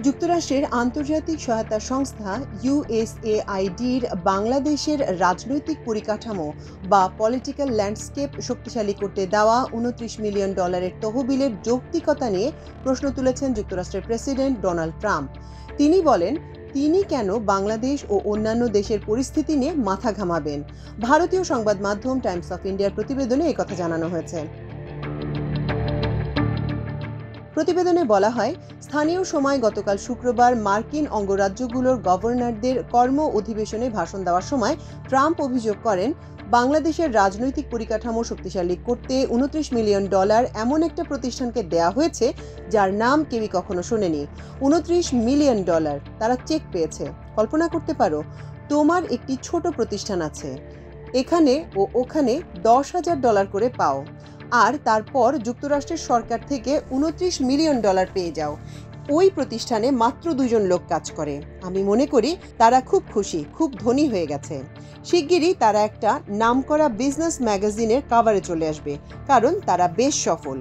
যুক্তরাষ্ট্রের আন্তর্জাতিক সহায়তা সংস্থা ইউএসএআইডির বাংলাদেশের রাজনৈতিক পরিকাঠামো বা পলিটিক্যাল ল্যান্ডস্কেপ শক্তিশালী করতে দেওয়া $29 মিলিয়ন তহবিলের যৌক্তিকতা নিয়ে প্রশ্ন তুলেছেন যুক্তরাষ্ট্রের প্রেসিডেন্ট ডোনাল্ড ট্রাম্প। তিনি বলেন, তিনি কেন বাংলাদেশ ও অন্যান্য দেশের পরিস্থিতি নিয়ে মাথা ঘামাবেন। ভারতীয় সংবাদ মাধ্যম টাইমস অফ ইন্ডিয়ার প্রতিবেদনে একথা জানানো হয়েছে। প্রতিবেদনে বলা হয়, স্থানীয় সময় গতকাল শুক্রবার মার্কিন অঙ্গরাজ্যগুলোর গভর্নরদের কর্ম অধিবেশনে ভাষণ দেওয়ার সময় ট্রাম্প অভিযোগ করেন, বাংলাদেশের রাজনৈতিক পরিকাঠামো শক্তিশালী করতে $29 মিলিয়ন এমন একটা প্রতিষ্ঠানকে দেয়া হয়েছে যার নাম কেউই কখনো শোনেনি। $29 মিলিয়ন তারা চেক পেয়েছে। কল্পনা করতে পারো, তোমার একটি ছোট প্রতিষ্ঠান আছে, এখানে ও ওখানে $10,000 করে পাও, আর তারপর যুক্তরাষ্ট্রের সরকার থেকে $29 মিলিয়ন পেয়ে যাও। ওই প্রতিষ্ঠানে মাত্র 2 জন লোক কাজ করে। আমি মনে করি তারা খুব খুশি, খুব ধনী হয়ে গেছে। শিগগিরই তারা একটা নামকরা বিজনেস ম্যাগাজিনের কভারে চলে আসবে, কারণ তারা বেশ সফল।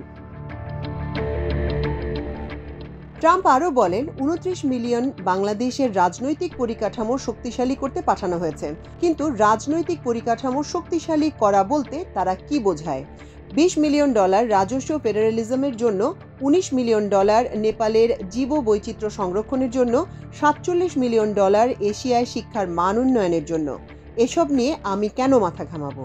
ট্রাম্প আরও বলেন, $29 মিলিয়ন বাংলাদেশের রাজনৈতিক পরিকাঠামো শক্তিশালী করতে পাঠানো হয়েছে। কিন্তু রাজনৈতিক পরিকাঠামো শক্তিশালী করা বলতে তারা কি বোঝায়? $20 মিলিয়ন রাজস্ব ফেডারেলিজমের জন্য, $19 মিলিয়ন নেপালের জীববৈচিত্র্য সংরক্ষণের জন্য, $47 মিলিয়ন এশিয়ায় শিক্ষার মান উন্নয়নের জন্য। এসব নিয়ে আমি কেন মাথা ঘামাবো?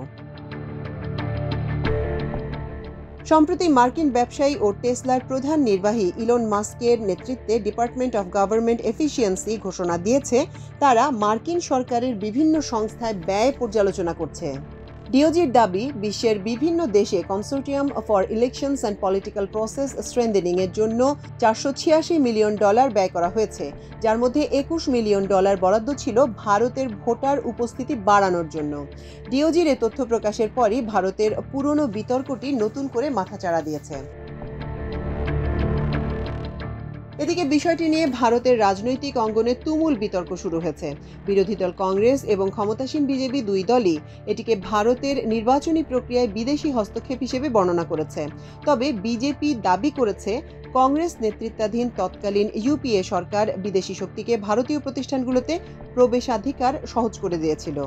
সম্প্রতি মার্কিন ব্যবসায়ী ও টেসলার প্রধান নির্বাহী ইলন মাস্কের নেতৃত্বে ডিপার্টমেন্ট অফ গভর্নমেন্ট এফিসিয়েন্সি ঘোষণা দিয়েছে তারা মার্কিন সরকারের বিভিন্ন সংস্থায় ব্যয় পর্যালোচনা করছে। ডিওজির দাবি, বিশ্বের বিভিন্ন দেশে consortium for elections and political process strengthening এর জন্য $486 মিলিয়ন ব্যয় করা হয়েছে, যার মধ্যে $21 মিলিয়ন বরাদ্দ ছিল ভারতের ভোটার উপস্থিতি বাড়ানোর জন্য। ডিওজির এ তথ্য প্রকাশের পরই ভারতের পুরনো বিতর্কটি নতুন করে মাথাচাড়া দিয়েছে। এদিকে বিষয়টি নিয়ে ভারতের রাজনৈতিক অঙ্গনে তুমুল বিতর্ক শুরু হয়েছে। বিরোধী দল কংগ্রেস এবং ক্ষমতাসীন বিজেপি দুই দলই এটিকে ভারতের নির্বাচনী প্রক্রিয়ায় বিদেশি হস্তক্ষেপ হিসেবে বর্ণনা করেছে। তবে বিজেপি দাবি করেছে, কংগ্রেস নেতৃত্বাধীন তৎকালীন ইউপিএ সরকার বিদেশি শক্তিকে ভারতীয় প্রতিষ্ঠানগুলোতে প্রবেশাধিকার সহজ করে দিয়েছিল।